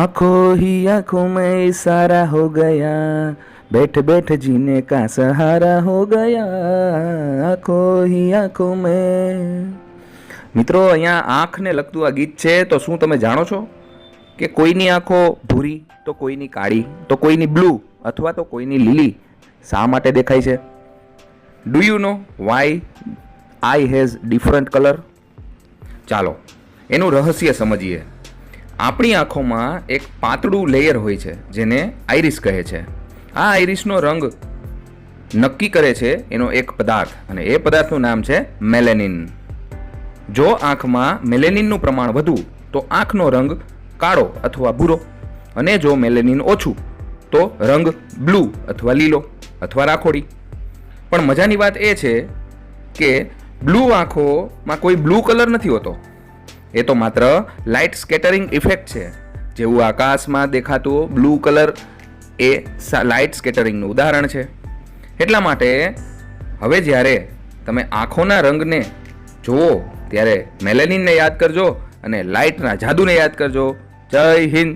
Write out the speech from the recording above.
आंखों ही आंखों में इशारा हो गया, बैठ बैठ जीने का सहारा हो गया, आंखों ही आंखों में। મિત્રો, અહીંયા આંખને લગતું આ ગીત છે. તો શું તમે જાણો છો કે કોઈની આંખો ભૂરી તો કોઈની કાળી તો કોઈની બ્લુ અથવા તો કોઈની લીલી શા માટે દેખાય છે? Do you know why eye has different colour? ચાલો એનું રહસ્ય સમજીએ. આપણી આંખોમાં એક પાતળું લેયર હોય છે જેને આઈરિસ કહે છે. આ આઈરિસનો રંગ નક્કી કરે છે એનો એક પદાર્થ, અને એ પદાર્થનું નામ છે મેલેનિન. જો આંખમાં મેલેનિનનું પ્રમાણ વધુ તો આંખનો રંગ કાળો અથવા ભૂરો, અને જો મેલેનિન ઓછું તો રંગ બ્લુ અથવા લીલો અથવા રાખોડી. પણ મજાની વાત એ છે કે બ્લુ આંખોમાં કોઈ બ્લુ કલર નથી હોતો. એ તો માત્ર લાઇટ સ્કેટરિંગ ઇફેક્ટ છે. જેવું આકાશમાં દેખાતું બ્લુ કલર એ લાઇટ સ્કેટરિંગનું ઉદાહરણ છે. એટલા માટે હવે જ્યારે તમે આંખોના રંગને જુઓ ત્યારે મેલેનિનને યાદ કરજો અને લાઇટના જાદુને યાદ કરજો. જય હિન્દ.